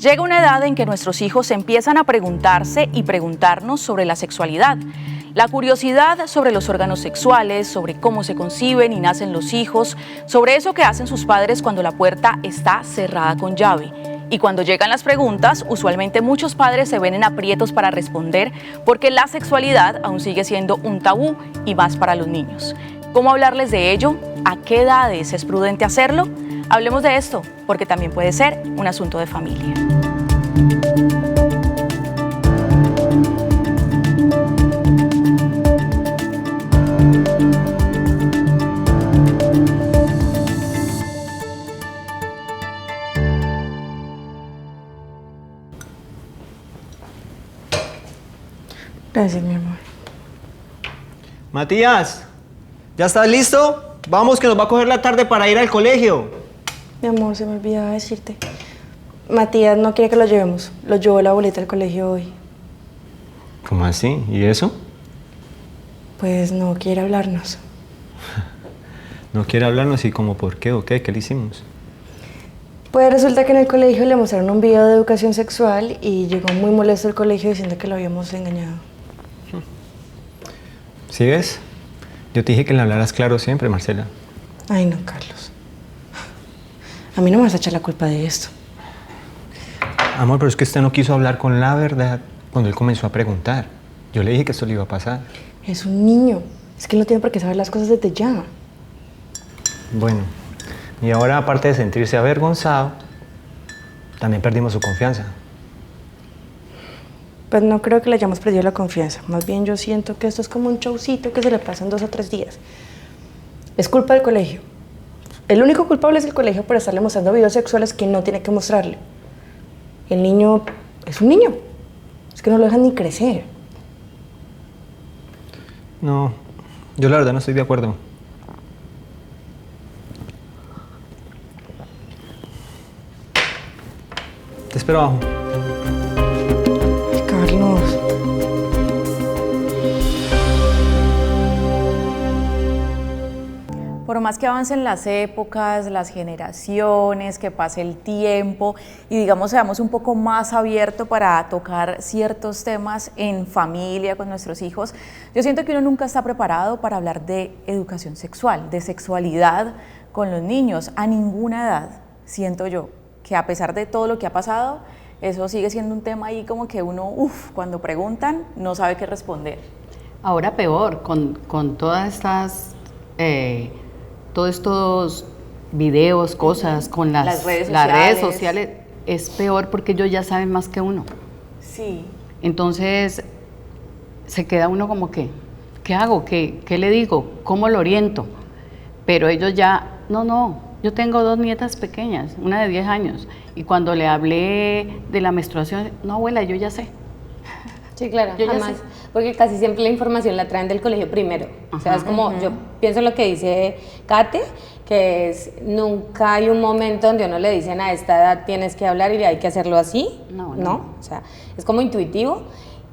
Llega una edad en que nuestros hijos empiezan a preguntarse y preguntarnos sobre la sexualidad. La curiosidad sobre los órganos sexuales, sobre cómo se conciben y nacen los hijos, sobre eso que hacen sus padres cuando la puerta está cerrada con llave. Y cuando llegan las preguntas, usualmente muchos padres se ven en aprietos para responder porque la sexualidad aún sigue siendo un tabú y más para los niños. ¿Cómo hablarles de ello? ¿A qué edades es prudente hacerlo? Hablemos de esto, porque también puede ser un asunto de familia. Gracias, mi amor. Matías, ¿ya estás listo? Vamos, que nos va a coger la tarde para ir al colegio. Mi amor, se me olvidaba decirte. Matías no quiere que lo llevemos. Lo llevó la abuelita al colegio hoy. ¿Cómo así? ¿Y eso? Pues no quiere hablarnos. ¿No quiere hablarnos? ¿Y cómo por qué o qué? ¿Qué le hicimos? Pues resulta que en el colegio le mostraron un video de educación sexual y llegó muy molesto al colegio diciendo que lo habíamos engañado. ¿Sí ves? Yo te dije que le hablaras claro siempre, Marcela. Ay, no, Carlos. A mí no me vas a echar la culpa de esto. Amor, pero es que usted no quiso hablar con la verdad cuando él comenzó a preguntar. Yo le dije que esto le iba a pasar. Es un niño. Es que él no tiene por qué saber las cosas desde ya. Bueno, y ahora, aparte de sentirse avergonzado, también perdimos su confianza. Pues no creo que le hayamos perdido la confianza. Más bien yo siento que esto es como un showcito que se le pasa en 2 o 3 días. Es culpa del colegio. El único culpable es el colegio por estarle mostrando videos sexuales que no tiene que mostrarle. El niño es un niño. Es que no lo dejan ni crecer. No, yo la verdad no estoy de acuerdo. Te espero abajo. Ay, Carlos. Por más que avancen las épocas, las generaciones, que pase el tiempo y digamos seamos un poco más abiertos para tocar ciertos temas en familia con nuestros hijos, yo siento que uno nunca está preparado para hablar de educación sexual, de sexualidad con los niños a ninguna edad. Siento yo que a pesar de todo lo que ha pasado, eso sigue siendo un tema ahí como que uno, cuando preguntan, no sabe qué responder. Ahora peor, con todas estas... todos estos videos, cosas, con las redes sociales, es peor porque ellos ya saben más que uno. Sí. Entonces, se queda uno como que, ¿qué hago? ¿Qué le digo? ¿Cómo lo oriento? Pero ellos ya, no, yo tengo 2 nietas pequeñas, una de 10 años, y cuando le hablé de la menstruación, no, abuela, yo ya sé. Sí, claro, Yo ya jamás, sé. porque casi siempre la información la traen del colegio primero. O sea, es como, yo pienso lo que dice Kate, que es, nunca hay un momento donde uno le dicen a esta edad tienes que hablar y hay que hacerlo así. No. O sea, es como intuitivo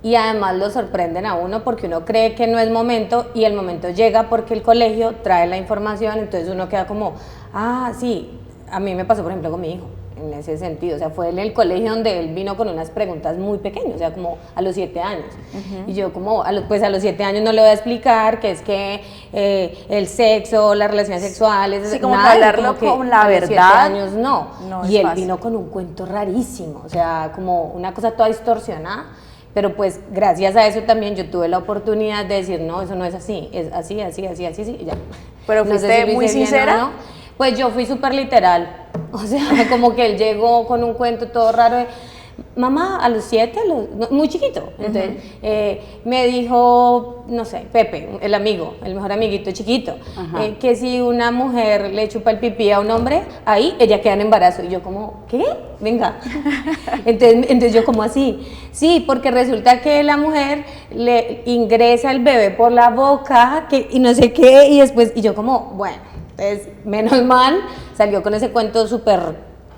y además lo sorprenden a uno porque uno cree que no es momento y el momento llega porque el colegio trae la información, entonces uno queda como, sí, a mí me pasó por ejemplo con mi hijo. En ese sentido, o sea, fue en el colegio donde él vino con unas preguntas muy pequeñas, o sea, como a los 7 años. Y yo como, pues a los 7 años no le voy a explicar que es que el sexo, las relaciones sexuales, sí, como nada, que hablarlo como que con la verdad. A los 7 años no y él fácil. vino con un cuento rarísimo, o sea, como una cosa toda distorsionada. Pero pues gracias a eso también yo tuve la oportunidad de decir, no, eso no es así, es así, y ya. Pero no fuiste sé si muy sincera. ¿no? Pues yo fui súper literal, o sea, como que él llegó con un cuento todo raro de, mamá, a los 7, muy chiquito, entonces me dijo, no sé, Pepe, el mejor amiguito chiquito, que si una mujer le chupa el pipí a un hombre, ahí ella queda en embarazo, y yo como, ¿qué? Venga, entonces yo como así, sí, porque resulta que la mujer le ingresa el bebé por la boca, y no sé qué, y después, y yo como, bueno, entonces menos mal, salió con ese cuento súper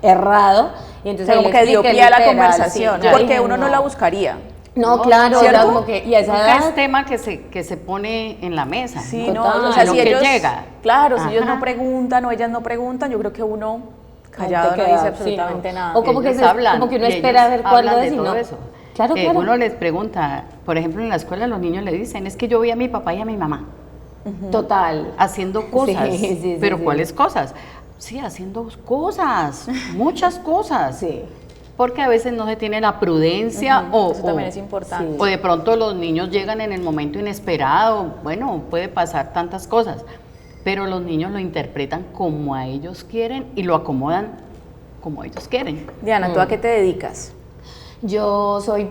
errado, y entonces como que dio pie a la conversación, porque uno no la buscaría. No, claro, ¿cierto? como que, y a esa edad, es tema que se pone en la mesa. Sí, total, no, o sea, lo si que ellos, llega. Claro, si ellos no preguntan o ellas no preguntan, yo creo que uno Callado, no quedado, dice sí, absolutamente nada. O como que, Ellos hablan, como que uno y espera a ellos ver cuál hablan lo de es y todo no. eso. Claro, claro. Uno les pregunta, por ejemplo, en la escuela los niños le dicen, es que yo vi a mi papá y a mi mamá Total. haciendo cosas. Sí, sí, ¿Pero sí. cuáles cosas? Sí, haciendo cosas, muchas cosas. Sí. Porque a veces no se tiene la prudencia Eso también es importante. o de pronto los niños llegan en el momento inesperado. Bueno, puede pasar tantas cosas, pero los niños lo interpretan como a ellos quieren y lo acomodan como ellos quieren. Diana, ¿tú a qué te dedicas? Yo soy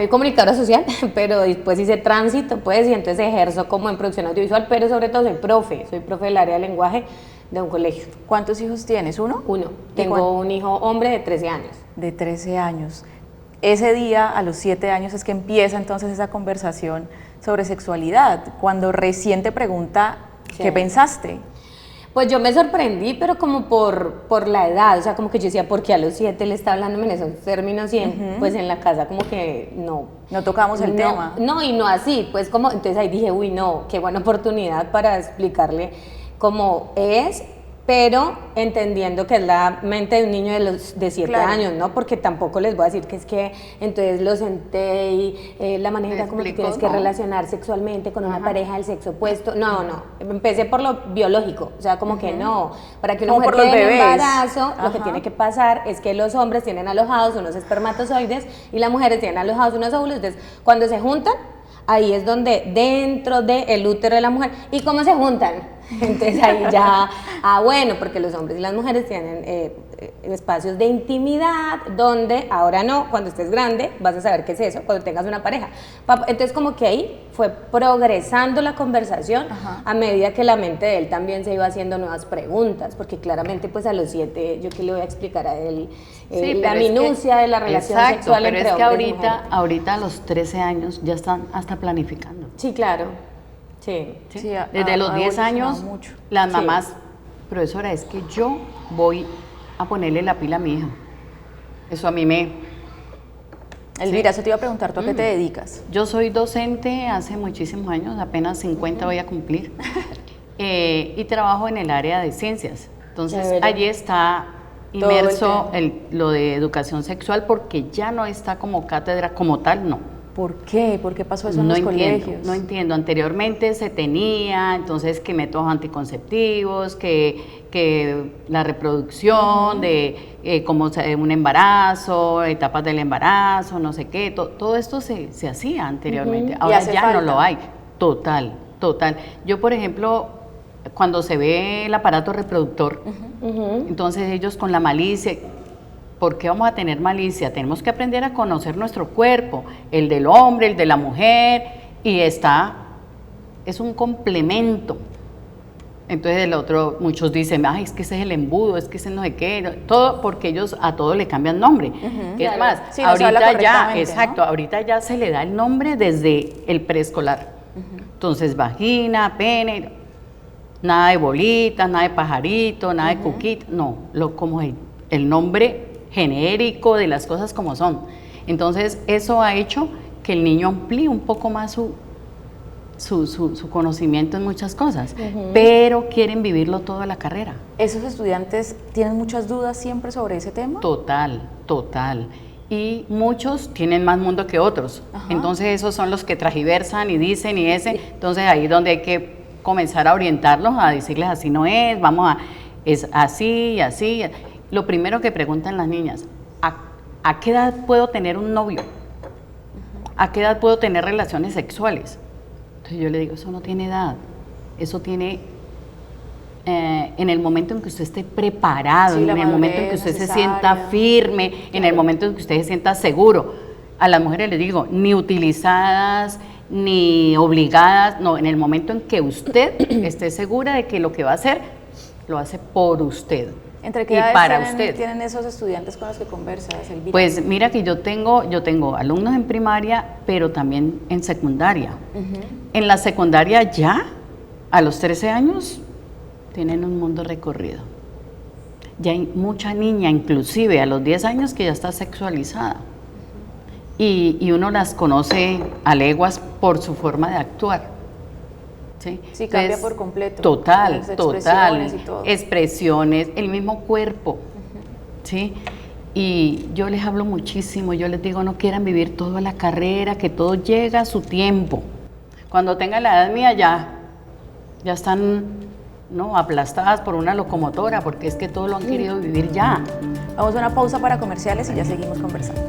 comunicadora social, pero después hice tránsito, pues, y entonces ejerzo como en producción audiovisual, pero sobre todo soy profe del área de lenguaje de un colegio. ¿Cuántos hijos tienes? ¿Uno? Uno. Tengo un hijo hombre de 13 años. De 13 años. Ese día, a los 7 años, es que empieza entonces esa conversación sobre sexualidad. Cuando recién te pregunta, Sí. ¿qué pensaste? Pues yo me sorprendí, pero como por la edad, o sea, como que yo decía, ¿por qué a los 7 le está hablando en esos términos? Y pues en la casa como que no. No tocamos el tema. No, y no así, pues como, entonces ahí dije, uy, no, qué buena oportunidad para explicarle cómo es, pero entendiendo que es la mente de un niño de 7 Claro. años, ¿no? Porque tampoco les voy a decir que es que entonces lo senté y la manera como te explico, tienes que no. relacionar sexualmente con una pareja del sexo opuesto. No, empecé por lo biológico, o sea, como que no, para que una Como mujer por los quede en bebés. embarazo, lo que Ajá. tiene que pasar es que los hombres tienen alojados unos espermatozoides y las mujeres tienen alojados unos óvulos, entonces cuando se juntan, ahí es donde dentro del útero de la mujer, ¿y cómo se juntan? Entonces ahí ya, bueno, porque los hombres y las mujeres tienen espacios de intimidad donde ahora no, cuando estés grande vas a saber qué es eso, cuando tengas una pareja. Entonces como que ahí fue progresando la conversación a medida que la mente de él también se iba haciendo nuevas preguntas, porque claramente pues a los 7 yo qué le voy a explicar a él Sí, la pero es que- minucia de la relación exacto, sexual pero entre es que hombres y mujeres. ahorita a los 13 años ya están hasta planificando. Sí, claro. Sí. ¿sí? Sí, Desde los 10 evolucionado años, mucho. las Sí. mamás, profesora, es que yo voy a ponerle la pila a mi hija. Eso a mí Elvira, eso te iba a preguntar, ¿tú a qué te dedicas? Yo soy docente hace muchísimos años, apenas 50 voy a cumplir, y trabajo en el área de ciencias. Entonces, Chévere. allí está Todo el inmerso tema. lo de educación sexual porque ya no está como cátedra como tal, no. ¿Por qué? ¿Por qué pasó eso en No los entiendo, colegios? no entiendo. Anteriormente se tenía, entonces, que métodos anticonceptivos, que la reproducción, de cómo un embarazo, etapas del embarazo, no sé qué, todo esto se hacía anteriormente. Y Ahora hace ya no falta. lo hay. Total. Yo, por ejemplo, cuando se ve el aparato reproductor, entonces ellos con la malicia. ¿Por qué vamos a tener malicia? Tenemos que aprender a conocer nuestro cuerpo, el del hombre, el de la mujer, y es un complemento. Entonces el otro, muchos dicen, ay, es que ese es el embudo, es que ese no sé qué, todo porque ellos a todo le cambian nombre. Es Claro. más, Sí, no se habla ahorita ya, correctamente, exacto, ¿no? ahorita ya se le da el nombre desde el preescolar. Entonces, vagina, pene, nada de bolitas, nada de pajarito, nada de cuquita, no, como el nombre genérico de las cosas como son. Entonces, eso ha hecho que el niño amplíe un poco más su conocimiento en muchas cosas, pero quieren vivirlo toda la carrera. ¿Esos estudiantes tienen muchas dudas siempre sobre ese tema? Total. Y muchos tienen más mundo que otros. Ajá. Entonces, esos son los que transgiversan y dicen y ese. Entonces, ahí es donde hay que comenzar a orientarlos, a decirles así no es, es así y así. Lo primero que preguntan las niñas, ¿a qué edad puedo tener un novio? ¿A qué edad puedo tener relaciones sexuales? Entonces yo le digo, eso no tiene edad, eso tiene en el momento en que usted esté preparado, Sí, en la el momento en que madurez usted se necesaria. sienta firme, en el momento en que usted se sienta seguro. A las mujeres les digo, ni utilizadas, ni obligadas, no, en el momento en que usted esté segura de que lo que va a hacer, lo hace por usted. ¿Entre qué y edades para tienen, usted. tienen esos estudiantes con los que conversas, Elvira? Pues mira que yo tengo alumnos en primaria, pero también en secundaria. En la secundaria ya, a los 13 años, tienen un mundo recorrido. Ya hay mucha niña, inclusive a los 10 años, que ya está sexualizada. Y uno las conoce a leguas por su forma de actuar. ¿sí? Sí, cambia Entonces, por completo. Total, Las total. expresiones y todo. Expresiones, el mismo cuerpo, ¿sí? Y yo les hablo muchísimo, yo les digo, no quieran vivir toda la carrera, que todo llega a su tiempo. Cuando tengan la edad mía ya están, ¿no?, aplastadas por una locomotora, porque es que todo lo han querido vivir ya. Vamos a una pausa para comerciales y ya seguimos conversando.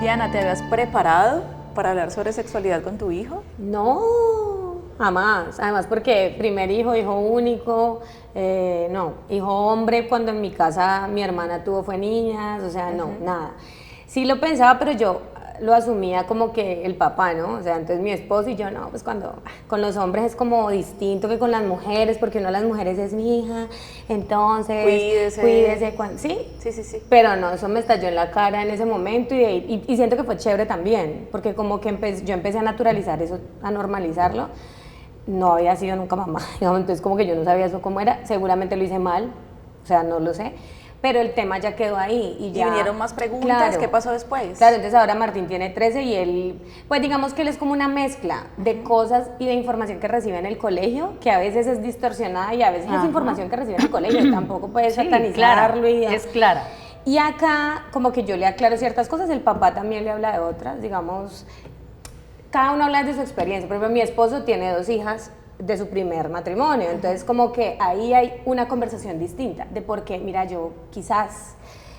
Diana, ¿te habías preparado para hablar sobre sexualidad con tu hijo? No, jamás. Además porque primer hijo, hijo único, no, hijo hombre, cuando en mi casa mi hermana tuvo fue niñas, o sea, no, nada. Sí lo pensaba, pero yo lo asumía como que el papá, ¿no? O sea, entonces mi esposo y yo, no, pues cuando con los hombres es como distinto que con las mujeres, porque uno de las mujeres es mi hija, entonces cuídese sí, Sí. pero no, eso me estalló en la cara en ese momento y siento que fue chévere también, porque como que yo empecé a naturalizar eso, a normalizarlo. No había sido nunca mamá, digamos, entonces como que yo no sabía eso cómo era, seguramente lo hice mal, o sea, no lo sé, pero el tema ya quedó ahí. Y ya vinieron más preguntas, claro, ¿qué pasó después? Claro, entonces ahora Martín tiene 13 y él, pues digamos que él es como una mezcla de cosas y de información que recibe en el colegio, que a veces es distorsionada y a veces es información que recibe en el colegio, tampoco puedes satanizarlo. Es clara. Y acá como que yo le aclaro ciertas cosas, el papá también le habla de otras, digamos, cada uno habla de su experiencia. Por ejemplo, mi esposo tiene 2 hijas de su primer matrimonio, entonces como que ahí hay una conversación distinta de por qué, mira, yo quizás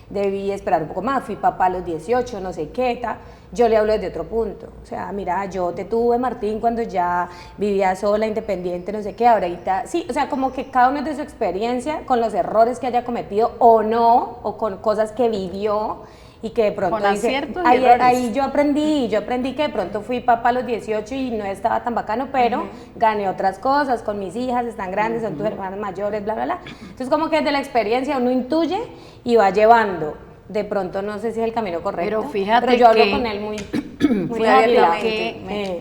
debí esperar un poco más, fui papá a los 18, no sé qué, yo le hablo desde otro punto, o sea, mira, yo te tuve, Martín, cuando ya vivía sola, independiente, no sé qué, ahorita, sí, o sea, como que cada uno es de su experiencia, con los errores que haya cometido o no, o con cosas que vivió, y que de pronto con dice, aciertos y errores. ahí yo aprendí que de pronto fui papá a los 18 y no estaba tan bacano, pero gané otras cosas con mis hijas, están grandes, son tus hermanas mayores, bla, bla, bla. Entonces como que desde la experiencia uno intuye y va llevando. De pronto no sé si es el camino correcto, Pero fíjate pero yo hablo que- con él muy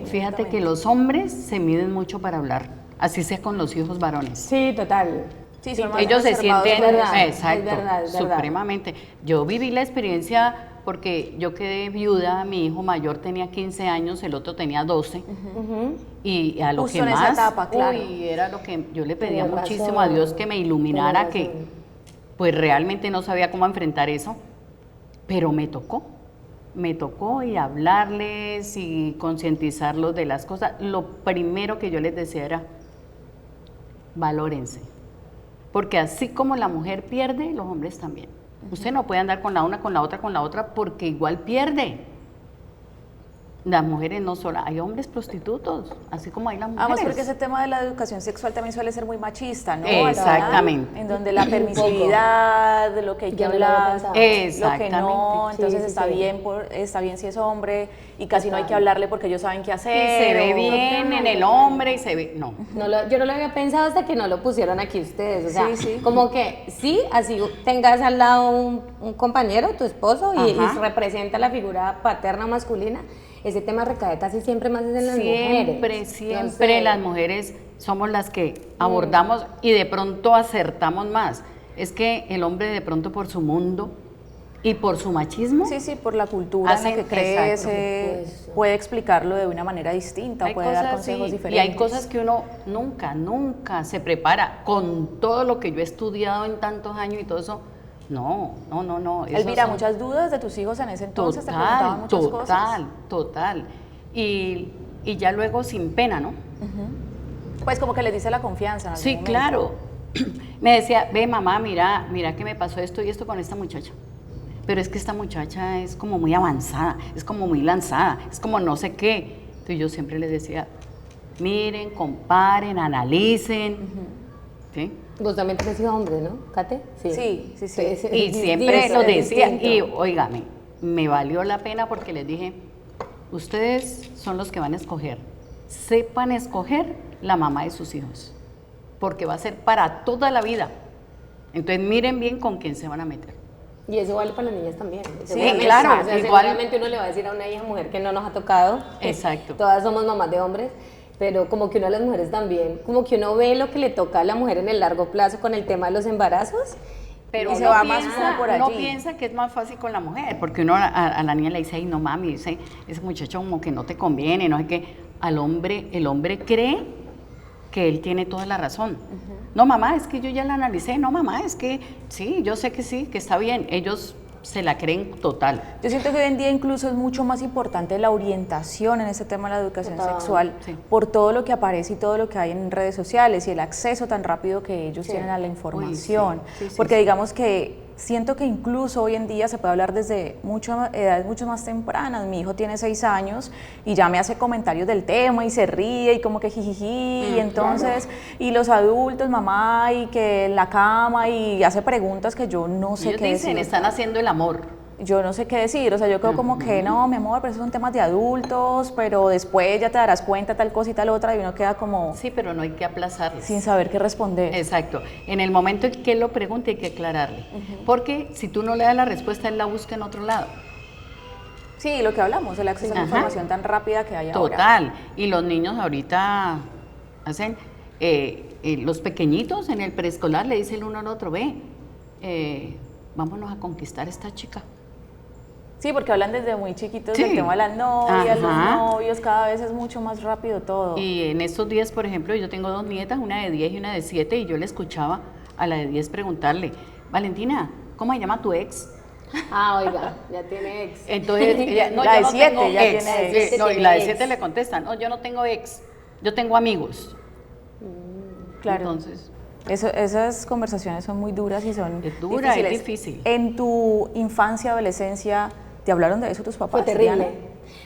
Fíjate que los hombres se miden mucho para hablar, así sea con los hijos varones. Sí, total. Sí, son más Ellos se reservados sienten, con verdad, eso. exacto, es verdad. supremamente. Yo viví la experiencia porque yo quedé viuda, mi hijo mayor tenía 15 años, el otro tenía 12, y a lo Justo que en esa más, etapa, claro. era lo que yo le pedía Tienes muchísimo razón, a Dios que me iluminara, tienes que razón. pues realmente no sabía cómo enfrentar eso, pero me tocó y hablarles y concientizarlos de las cosas. Lo primero que yo les decía era, valórense, porque así como la mujer pierde, los hombres también. Usted no puede andar con la una, con la otra, porque igual pierde. Las mujeres no solo, hay hombres prostitutos, así como hay las mujeres. Además, porque ese tema de la educación sexual también suele ser muy machista, ¿no? Exactamente. Acá, en donde la permisividad, lo que hay que Yo no lo había hablar, pensado. lo que Exactamente. no, entonces Sí, está sí. bien está bien si es hombre y casi no hay que hablarle porque ellos saben qué Y hacer. se ve o- bien en el hombre y se ve, no. Yo no lo había pensado hasta que no lo pusieron aquí ustedes, o sea, Sí. como que sí, así tengas al lado un compañero, tu esposo, y Ajá. representa la figura paterna o masculina, ese tema recae casi siempre más en las mujeres. Siempre las mujeres somos las que abordamos y de pronto acertamos más. Es que el hombre de pronto por su mundo y por su machismo, Sí, por la cultura en la que Hacen- crece, exacto, por supuesto. puede explicarlo de una manera distinta, hay puede dar cosas, consejos sí, diferentes. y hay cosas que uno nunca se prepara con todo lo que yo he estudiado en tantos años y todo eso. No. esos Elvira, son- muchas dudas de tus hijos en ese entonces, te preguntaban muchas cosas. Total. Y ya luego sin pena, ¿no? Pues como que les dice la confianza. en algún Sí, momento. claro. Me decía, ve mamá, mira que me pasó esto y esto con esta muchacha. Pero es que esta muchacha es como muy avanzada, es como muy lanzada, es como no sé qué. Entonces yo siempre les decía, miren, comparen, analicen. ¿Sí? Vos también tenés hijo hombre, ¿no, Kate? Sí. Y siempre lo es decía, distinto. y óigame, me valió la pena porque les dije, ustedes son los que van a escoger, sepan escoger la mamá de sus hijos, porque va a ser para toda la vida. Entonces miren bien con quién se van a meter. Y eso vale para las niñas también. Sí, claro, O sea, igual. seguramente uno le va a decir a una hija mujer que no nos ha tocado. Exacto. Todas somos mamás de hombres, pero como que uno de las mujeres también, como que uno ve lo que le toca a la mujer en el largo plazo con el tema de los embarazos. Pero y se va más como por allí. uno piensa que es más fácil con la mujer, porque uno a la niña le dice, ay, no mami, ese muchacho como que no te conviene, no sé qué. El hombre cree que él tiene toda la razón. No, mamá, es que yo ya la analicé. No, mamá, es que sí, yo sé que sí, que está bien. Ellos se la creen total. Yo siento que hoy en día incluso es mucho más importante la orientación en este tema de la educación sexual, sí. por todo lo que aparece y todo lo que hay en redes sociales y el acceso tan rápido que ellos tienen a la información. Sí, porque digamos que siento que incluso hoy en día se puede hablar desde edades mucho más tempranas. Mi hijo tiene 6 años y ya me hace comentarios del tema y se ríe y como que jijiji, y entonces, y los adultos, mamá, y que en la cama, y hace preguntas que yo no sé Ellos qué dicen, decir. están haciendo el amor. Yo no sé qué decir, o sea, yo creo como que no, mi amor, pero esos son temas de adultos, pero después ya te darás cuenta tal cosa y tal otra, y uno queda como Sí, pero no hay que aplazarles. sin saber qué responder. Exacto. En el momento en que él lo pregunte hay que aclararle. Porque si tú no le das la respuesta, él la busca en otro lado. Sí, lo que hablamos, el acceso a la Ajá. información tan rápida que hay ahora. Total. Y los niños ahorita hacen, los pequeñitos en el preescolar le dicen el uno al otro, vámonos a conquistar a esta chica. Sí, porque hablan desde muy chiquitos Sí. del tema de las novias, los Ajá. novios, cada vez es mucho más rápido todo. Y en estos días, por ejemplo, yo tengo 2 nietas, una de 10 y una de 7, y yo le escuchaba a la de 10 preguntarle, Valentina, ¿cómo se llama tu ex? Ah, oiga, ya tiene ex. Entonces, ella, no, La yo de no 7 tengo ya ex. tiene ex. Sí, no, y Tiene la de ex. 7 le contesta, no, yo no tengo ex, yo tengo amigos. Claro. Entonces, Esas conversaciones son muy duras y son Es dura, es difíciles. difícil. En tu infancia, adolescencia, ¿te hablaron de eso tus papás? Fue terrible, Diana?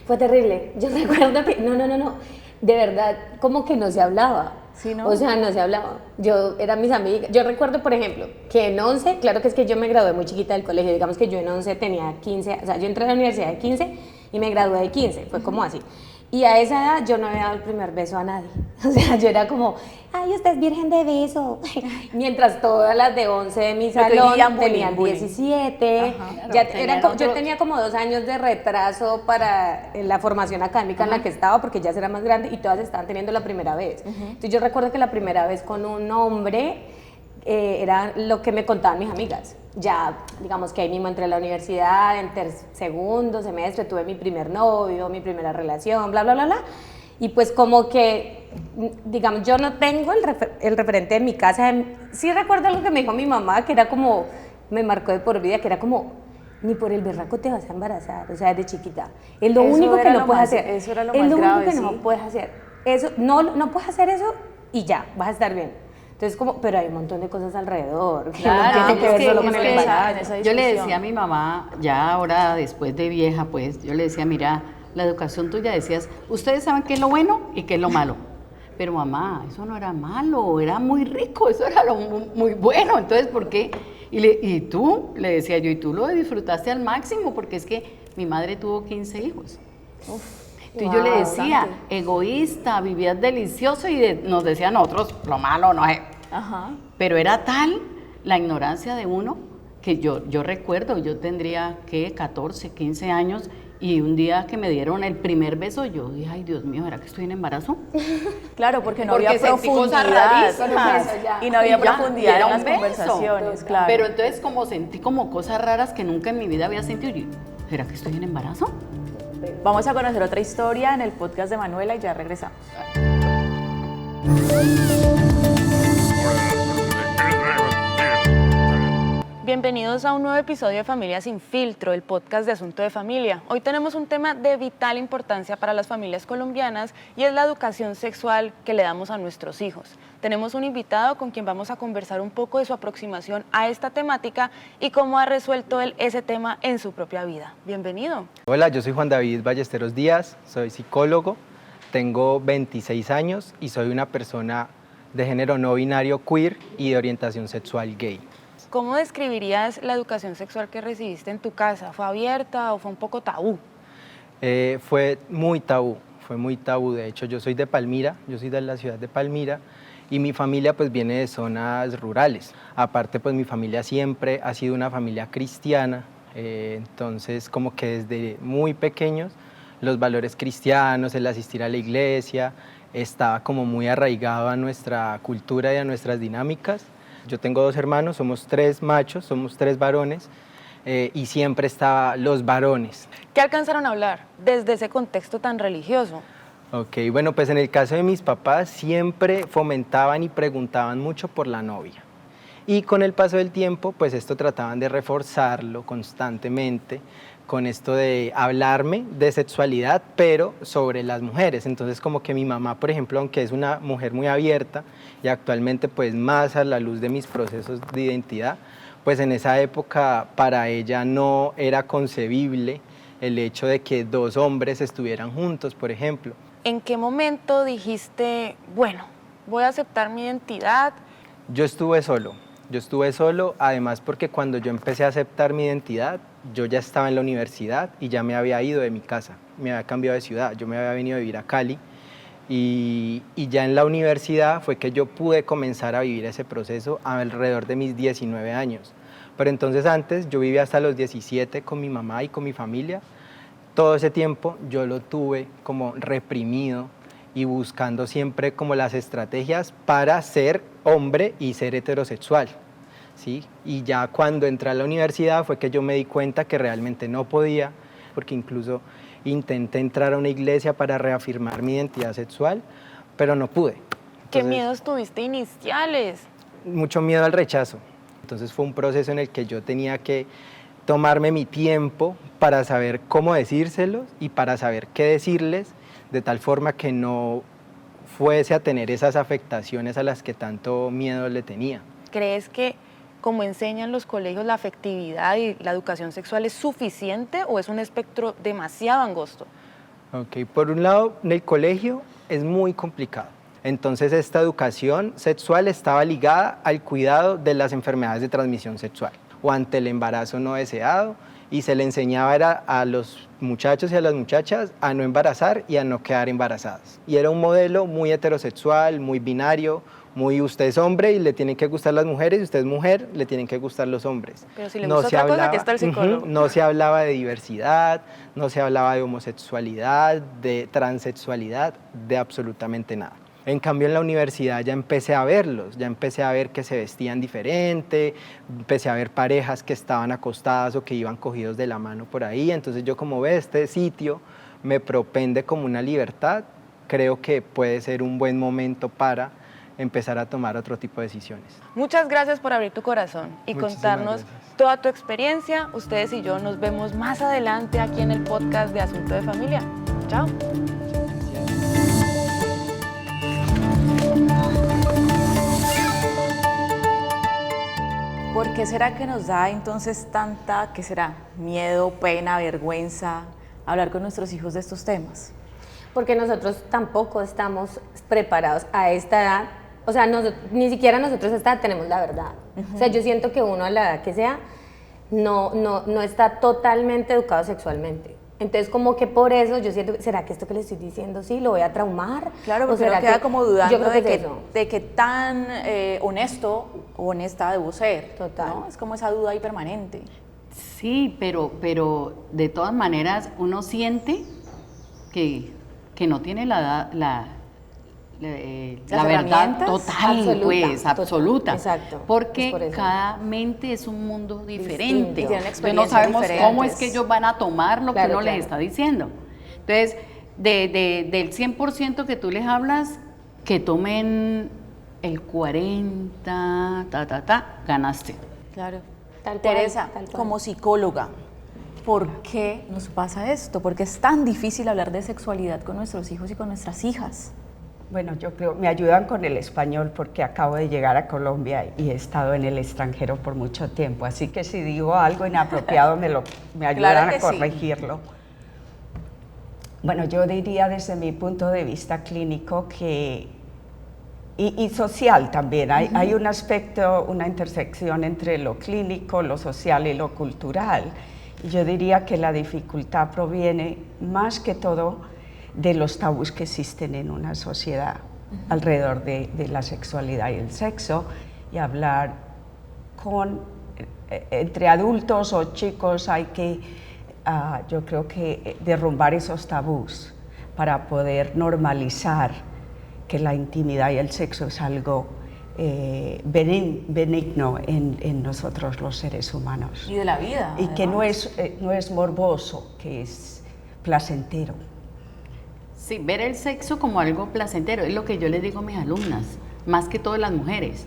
fue terrible. Yo recuerdo que, no, de verdad, como que no se hablaba. Sí, ¿no? O sea, no se hablaba. Yo, eran mis amigas. Yo recuerdo, por ejemplo, que en 11, claro que es que yo me gradué muy chiquita del colegio, digamos que yo en 11 tenía 15, o sea, yo entré a la universidad de 15 y me gradué de 15, fue como así. Y a esa edad yo no había dado el primer beso a nadie. O sea, yo era como, ay, usted es virgen de beso. Mientras todas las de 11 de mi Lo que salón dirían bullying, tenían bullying. 17. Claro, Ya tenían yo otro- tenía como 2 años de retraso para la formación académica en la que estaba, porque ya era más grande y todas estaban teniendo la primera vez. Entonces yo recuerdo que la primera vez con un hombre era lo que me contaban mis amigas. Ya, digamos que ahí mismo entré a la universidad, en segundo semestre tuve mi primer novio, mi primera relación, bla, bla, bla, bla. Y pues como que, digamos, yo no tengo el referente de mi casa. Sí recuerdo algo que me dijo mi mamá, que era como, me marcó de por vida, que era como, ni por el berraco te vas a embarazar, o sea, desde chiquita. Es lo Eso único que era no lo puedes más- hacer. eso era lo Es más lo grave, único que no sí. puedes hacer. Eso, no puedes hacer eso y ya, vas a estar bien. Entonces, como, pero hay un montón de cosas alrededor que Claro, no tienen que es ver que- solo es con el que embarazo. en esa yo le discusión. decía a mi mamá, ya ahora después de vieja, pues, yo le decía, mira, la educación tuya decías, ustedes saben qué es lo bueno y qué es lo malo. Pero mamá, eso no era malo, era muy rico, eso era lo muy bueno. Entonces, ¿por qué? Y tú, le decía yo, y tú lo disfrutaste al máximo, porque es que mi madre tuvo 15 hijos. Entonces yo le Wow, decía, bastante. egoísta, vivías delicioso, y nos decían otros, lo malo no es. Ajá. Pero era tal la ignorancia de uno que yo recuerdo, yo tendría, ¿qué? 14, 15 años, y un día que me dieron el primer beso, yo dije, ay, Dios mío, ¿será que estoy en embarazo? Claro, porque no Porque había sentí cosas profundidad. rarísimas. Y no había Y ya, profundidad y era en las un beso. conversaciones, claro. Pero entonces como sentí como cosas raras que nunca en mi vida había sentido, y yo, ¿será que estoy en embarazo? Vamos a conocer otra historia en el podcast de Manuela y ya regresamos. Bienvenidos a un nuevo episodio de Familia Sin Filtro, el podcast de Asunto de Familia. Hoy tenemos un tema de vital importancia para las familias colombianas y es la educación sexual que le damos a nuestros hijos. Tenemos un invitado con quien vamos a conversar un poco de su aproximación a esta temática y cómo ha resuelto él ese tema en su propia vida. Bienvenido. Hola, yo soy Juan David Ballesteros Díaz, soy psicólogo, tengo 26 años y soy una persona de género no binario queer y de orientación sexual gay. ¿Cómo describirías la educación sexual que recibiste en tu casa? ¿Fue abierta o fue un poco tabú? Fue muy tabú, de hecho yo soy de Palmira, yo soy de la ciudad de Palmira y mi familia pues viene de zonas rurales. Aparte pues mi familia siempre ha sido una familia cristiana, entonces como que desde muy pequeños los valores cristianos, el asistir a la iglesia, estaba como muy arraigado a nuestra cultura y a nuestras dinámicas. Yo tengo 2 hermanos, somos 3 machos, somos 3 varones, y siempre estaban los varones. ¿Qué alcanzaron a hablar desde ese contexto tan religioso? Ok, bueno, pues en el caso de mis papás siempre fomentaban y preguntaban mucho por la novia. Y con el paso del tiempo, pues esto trataban de reforzarlo constantemente, con esto de hablarme de sexualidad, pero sobre las mujeres. Entonces como que mi mamá, por ejemplo, aunque es una mujer muy abierta y actualmente pues más a la luz de mis procesos de identidad, pues en esa época para ella no era concebible el hecho de que 2 hombres estuvieran juntos, por ejemplo. ¿En qué momento dijiste, bueno, voy a aceptar mi identidad? Yo estuve solo, además porque cuando yo empecé a aceptar mi identidad, yo ya estaba en la universidad y ya me había ido de mi casa, me había cambiado de ciudad, yo me había venido a vivir a Cali y ya en la universidad fue que yo pude comenzar a vivir ese proceso alrededor de mis 19 años. Pero entonces antes yo vivía hasta los 17 con mi mamá y con mi familia. Todo ese tiempo yo lo tuve como reprimido y buscando siempre como las estrategias para ser hombre y ser heterosexual, ¿sí? Y ya cuando entré a la universidad fue que yo me di cuenta que realmente no podía, porque incluso intenté entrar a una iglesia para reafirmar mi identidad sexual, pero no pude. ¿Qué miedos tuviste iniciales? Mucho miedo al rechazo. Entonces fue un proceso en el que yo tenía que tomarme mi tiempo para saber cómo decírselos y para saber qué decirles, de tal forma que no fuese a tener esas afectaciones a las que tanto miedo le tenía. ¿Crees que como enseñan los colegios la afectividad y la educación sexual es suficiente o es un espectro demasiado angosto? Ok, por un lado, en el colegio es muy complicado. Entonces esta educación sexual estaba ligada al cuidado de las enfermedades de transmisión sexual o ante el embarazo no deseado, y se le enseñaba a los muchachos y a las muchachas a no embarazar y a no quedar embarazadas. Y era un modelo muy heterosexual, muy binario, muy usted es hombre y le tienen que gustar las mujeres, y usted es mujer, le tienen que gustar los hombres. Pero si le gusta otra cosa, aquí está el psicólogo. No se hablaba de diversidad, no se hablaba de homosexualidad, de transexualidad, de absolutamente nada. En cambio, en la universidad ya empecé a verlos, ya empecé a ver que se vestían diferente, empecé a ver parejas que estaban acostadas o que iban cogidos de la mano por ahí. Entonces yo, como ve, este sitio me propende como una libertad, creo que puede ser un buen momento para empezar a tomar otro tipo de decisiones. Muchas gracias por abrir tu corazón y Muchísimas contarnos gracias. toda tu experiencia. Ustedes y yo nos vemos más adelante aquí en el podcast de Asunto de Familia. Chao. ¿Por qué será que nos da entonces qué será, miedo, pena, vergüenza hablar con nuestros hijos de estos temas? Porque nosotros tampoco estamos preparados a esta edad, o sea, ni siquiera nosotros a esta edad tenemos la verdad. O sea, yo siento que uno a la edad que sea no está totalmente educado sexualmente. Entonces, como que por eso yo siento, ¿será que esto que le estoy diciendo sí lo voy a traumar? Claro, porque uno queda como dudando de que tan honesto o honesta debo ser. Total. ¿No? Es como esa duda ahí permanente. Sí, pero de todas maneras uno siente que no tiene la verdad herramientas, total, pues, absoluta. Exacto. Porque Es por eso. cada mente es un mundo diferente. Distinto. Tienen Entonces no experiencias sabemos diferentes. cómo es que ellos van a tomar lo que Claro, uno claro. les está diciendo. Entonces, del 100% que tú les hablas, que tomen el 40, ganaste. Claro. Tal cual, Teresa, tal cual. como psicóloga, ¿por qué nos pasa esto? ¿Por qué es tan difícil hablar de sexualidad con nuestros hijos y con nuestras hijas? Bueno, yo creo, me ayudan con el español porque acabo de llegar a Colombia y he estado en el extranjero por mucho tiempo, así que si digo algo inapropiado me ayudan Claro que a corregirlo. Bueno, yo diría desde mi punto de vista clínico que, y social también, hay un aspecto, una intersección entre lo clínico, lo social y lo cultural. Y yo diría que la dificultad proviene más que todo de los tabús que existen en una sociedad alrededor de la sexualidad y el sexo, y hablar entre adultos o chicos hay que, yo creo que derrumbar esos tabús para poder normalizar que la intimidad y el sexo es algo benigno en nosotros los seres humanos. Y de la vida. Y que no además. no es morboso, que es placentero. Sí, ver el sexo como algo placentero, es lo que yo les digo a mis alumnas, más que todas las mujeres.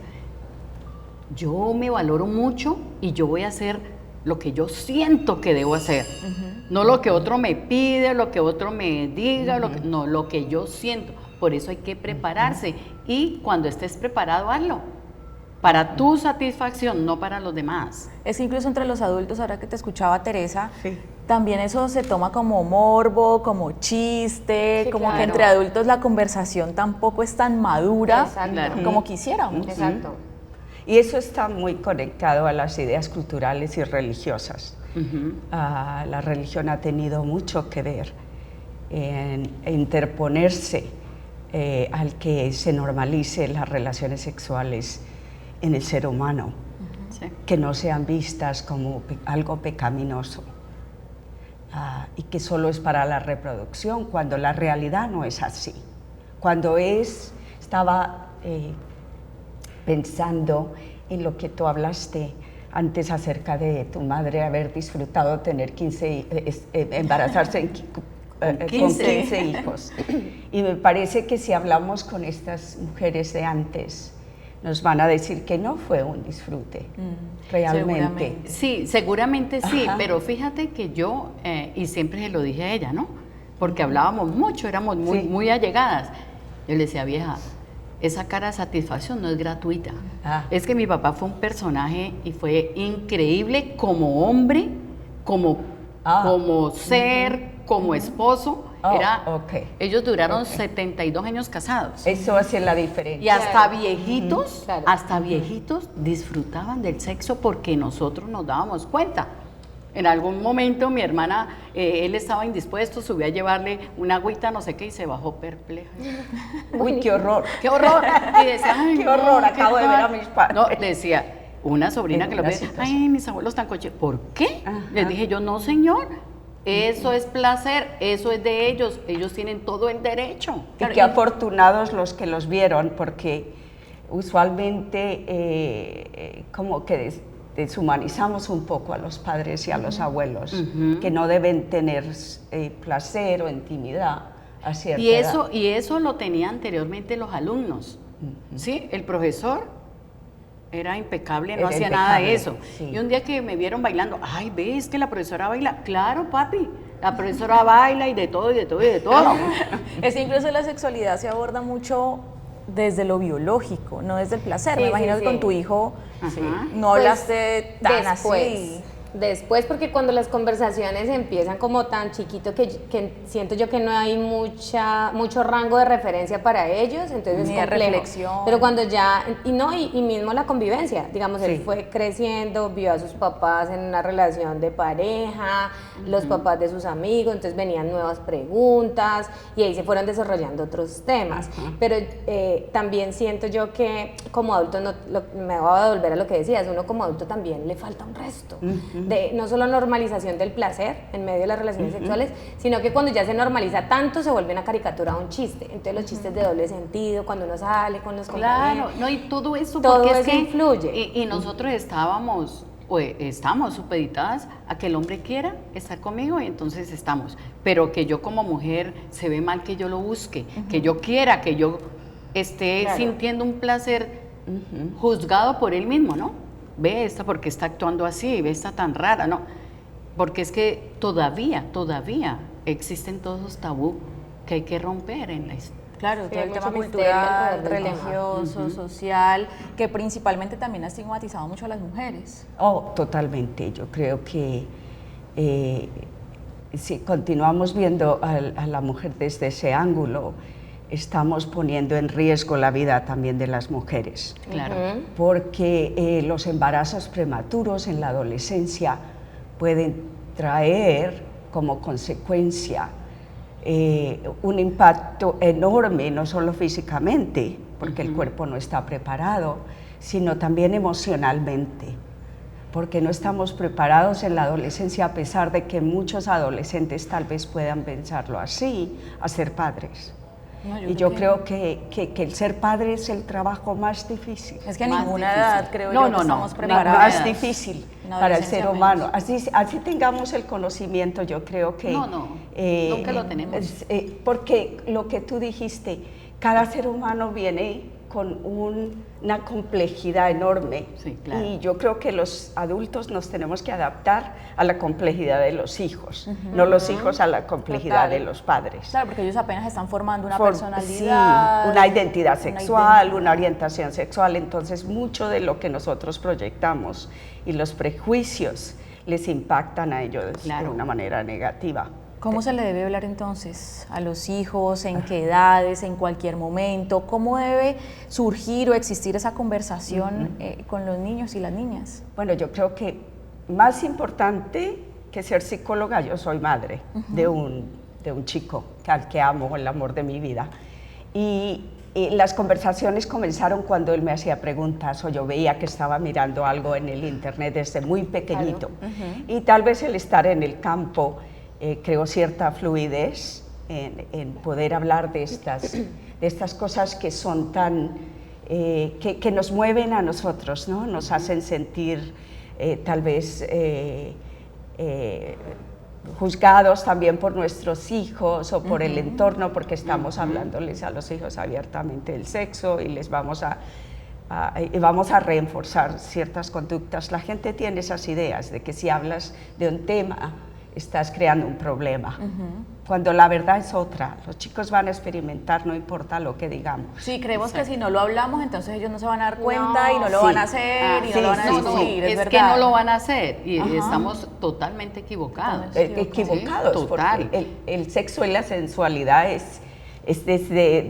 Yo me valoro mucho y yo voy a hacer lo que yo siento que debo hacer. No lo que otro me pide, lo que otro me diga, no, lo que yo siento. Por eso hay que prepararse y cuando estés preparado, hazlo. Para tu satisfacción, no para los demás. Es que incluso entre los adultos, ahora que te escuchaba Teresa, Sí. también eso se toma como morbo, como chiste, Sí, como que claro. entre adultos la conversación tampoco es tan madura Exacto. como quisiéramos. Exacto. Y eso está muy conectado a las ideas culturales y religiosas. La religión ha tenido mucho que ver en interponerse al que se normalicen las relaciones sexuales en el ser humano, Sí. que no sean vistas como algo pecaminoso y que solo es para la reproducción, cuando la realidad no es así. Cuando estaba pensando en lo que tú hablaste antes acerca de tu madre haber disfrutado tener 15, embarazarse con 15 hijos. Y me parece que si hablamos con estas mujeres de antes, nos van a decir que no fue un disfrute, realmente. seguramente. Sí, seguramente sí, Ajá. pero fíjate que yo, y siempre se lo dije a ella, ¿no? Porque hablábamos mucho, éramos muy, Sí. muy allegadas. Yo le decía, vieja, esa cara de satisfacción no es gratuita. Ah. Es que mi papá fue un personaje y fue increíble como hombre, como ser, como esposo. Ellos duraron 72 años casados. Eso hace la Y diferencia. hasta viejitos, Claro. hasta viejitos disfrutaban del sexo porque nosotros nos dábamos cuenta. En algún momento mi hermana, él estaba indispuesto, subió a llevarle una agüita, no sé qué, y se bajó perpleja. Uy, qué horror. ¡Qué horror! Y decía, ay, Qué horror, no, acabo de ver a mis padres. No, decía, una sobrina En que lo una ve, situación. ay, mis abuelos tan coche. ¿Por qué? Ajá. Les dije yo, no señor, eso es placer, eso es de ellos tienen todo el derecho. Y qué afortunados los que los vieron, porque usualmente como que deshumanizamos un poco a los padres y a los abuelos, que no deben tener placer o intimidad a cierta edad. Y eso lo tenía anteriormente los alumnos, ¿sí? El profesor era impecable, no Era hacía nada de impecable, eso. sí. Y un día que me vieron bailando, ay, ¿ves que la profesora baila? Claro, papi, la profesora baila y de todo, y de todo, y de todo. Es que incluso la sexualidad se aborda mucho desde lo biológico, no desde el placer. Sí, Me imagino sí, que con sí. tu hijo Ajá. no Pues, hablaste tan después, así. Después, porque cuando las conversaciones empiezan como tan chiquito que siento yo que no hay mucho rango de referencia para ellos, entonces Ni es de complejo. reflexión. Pero cuando ya, y mismo la convivencia, digamos, él Sí. fue creciendo, vio a sus papás en una relación de pareja, los papás de sus amigos, entonces venían nuevas preguntas y ahí se fueron desarrollando otros temas. Pero también siento yo que como adulto, me voy a volver a lo que decías, uno como adulto también le falta un resto. De no solo normalización del placer en medio de las relaciones sexuales, sino que cuando ya se normaliza tanto se vuelve una caricatura, un chiste. Entonces los chistes de doble sentido, cuando uno sale con los Claro, compañeros. no, y todo eso, Todo porque eso es que influye. Y nosotros estamos supeditadas a que el hombre quiera estar conmigo y entonces estamos. Pero que yo como mujer se ve mal que yo lo busque, que yo quiera, que yo esté Claro. sintiendo un placer juzgado por él mismo, ¿no? Ve esta porque está actuando así, ve esta tan rara, ¿no? Porque es que todavía existen todos los tabú que hay que romper en la historia. Claro, Sí, todo hay el tema mucho misterio cultural, alrededor del tema. religioso, social, que principalmente también ha estigmatizado mucho a las mujeres. Oh, totalmente. Yo creo que si continuamos viendo a la mujer desde ese ángulo, estamos poniendo en riesgo la vida también de las mujeres. Claro. Porque los embarazos prematuros en la adolescencia pueden traer como consecuencia un impacto enorme, no solo físicamente, porque el cuerpo no está preparado, sino también emocionalmente, porque no estamos preparados en la adolescencia, a pesar de que muchos adolescentes tal vez puedan pensarlo así, a ser padres. No, y yo creo que el ser padre es el trabajo más difícil. Es que a Más ninguna difícil. edad creo No, yo no, que no, estamos no, preparados. Más difícil Una para el ser adolescencia humano. Así tengamos el conocimiento, yo creo que... No, nunca lo tenemos. Porque lo que tú dijiste, cada ser humano viene con una complejidad enorme. Sí, claro. Y yo creo que los adultos nos tenemos que adaptar a la complejidad de los hijos, no los hijos a la complejidad Total. de los padres. Claro, porque ellos apenas están formando una Sí, personalidad. una identidad sexual, identidad. una orientación sexual. Entonces, mucho de lo que nosotros proyectamos y los prejuicios les impactan a ellos Claro. de una manera negativa. ¿Cómo se le debe hablar entonces a los hijos? ¿En qué edades? ¿En cualquier momento? ¿Cómo debe surgir o existir esa conversación con los niños y las niñas? Bueno, yo creo que más importante que ser psicóloga, yo soy madre de un chico al que amo, el amor de mi vida. Y las conversaciones comenzaron cuando él me hacía preguntas o yo veía que estaba mirando algo en el internet desde muy pequeñito. Y tal vez el estar en el campo creó cierta fluidez en poder hablar de estas cosas que son tan, que nos mueven a nosotros, ¿no? Nos hacen sentir tal vez juzgados también por nuestros hijos o por el entorno, porque estamos hablándoles a los hijos abiertamente del sexo y les vamos a reforzar ciertas conductas. La gente tiene esas ideas de que si hablas de un tema estás creando un problema, cuando la verdad es otra. Los chicos van a experimentar, no importa lo que digamos. Sí, creemos que si no lo hablamos, entonces ellos no se van a dar cuenta y no lo van a hacer y no lo van a descubrir, es verdad. que no lo van a hacer y estamos totalmente equivocados. Equivocados, Sí, total. porque el sexo y la sensualidad es desde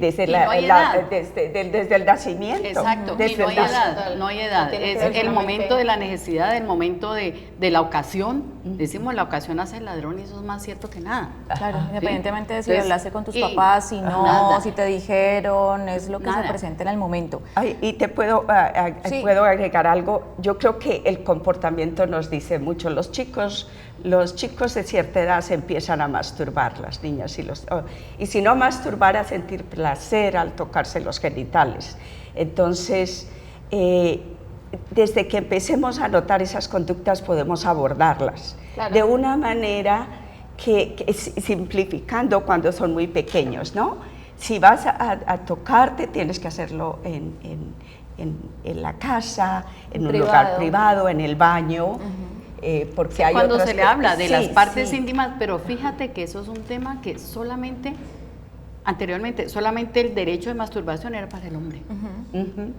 el nacimiento. Exacto, y desde no el hay nacimiento. edad, no hay edad. Tiene que Es ver el solamente- momento de la necesidad, el momento de la ocasión. Decimos, la ocasión hace el ladrón y eso es más cierto que nada. Claro, independientemente de si Entonces, hablaste con tus y- papás, si no, nada. si te dijeron, es lo que se Nada. presenta en el momento. Ay, y te puedo agregar algo. Yo creo que el comportamiento nos dice mucho. Los chicos de cierta edad se empiezan a masturbar, las niñas y si no masturbar, a sentir placer al tocarse los genitales. Entonces, desde que empecemos a notar esas conductas podemos abordarlas de una manera que simplificando cuando son muy pequeños, ¿no? Si vas a tocarte, tienes que hacerlo en la casa, en un lugar privado, en el baño, porque hay Cuando otras se le habla de las partes sí. íntimas, pero fíjate que eso es un tema que anteriormente, solamente el derecho de masturbación era para el hombre. Ujú.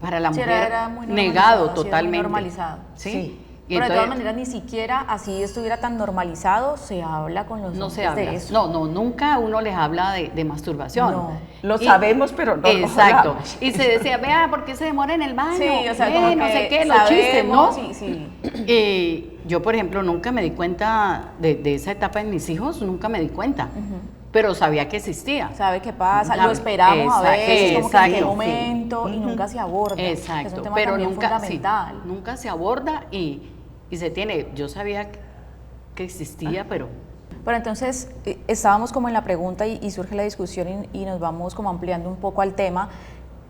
Para la Sí, mujer, era muy negado normalizado, sí, era muy totalmente. normalizado. ¿Sí? Sí. Y Pero de todas entonces, maneras, ni siquiera así estuviera tan normalizado, se habla con los no se hombres habla. de eso. No, nunca uno les habla de masturbación. No. Lo sabemos, pero no lo Exacto. hablamos. Y se decía, vea, ¿por qué se demora en el baño? Sí, o sea, como no que sé qué, los chistes, ¿no? sabemos, sí. Yo, por ejemplo, nunca me di cuenta de esa etapa en mis hijos, nunca me di cuenta, pero sabía que existía. ¿Sabe qué pasa? Sabe. Lo esperamos a veces, como que en qué Exacto. momento, y nunca se aborda. que es Exacto, un tema pero también nunca, fundamental. nunca se aborda y se tiene, yo sabía que existía, pero Pero entonces estábamos como en la pregunta y surge la discusión y nos vamos como ampliando un poco al tema.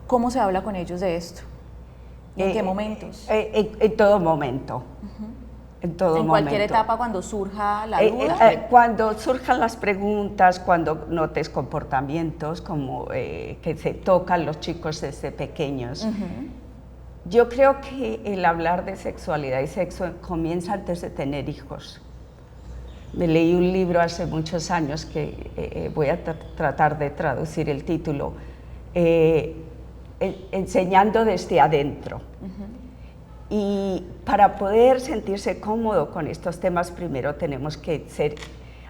¿Cómo se habla con ellos de esto? ¿Y en qué momentos? En todo momento. En todo En momento. cualquier etapa cuando surja la duda. Cuando surjan las preguntas, cuando notes comportamientos como que se tocan los chicos desde pequeños. Yo creo que el hablar de sexualidad y sexo comienza antes de tener hijos. Me leí un libro hace muchos años que voy a tratar de traducir el título, Enseñando desde adentro. Y para poder sentirse cómodo con estos temas, primero tenemos que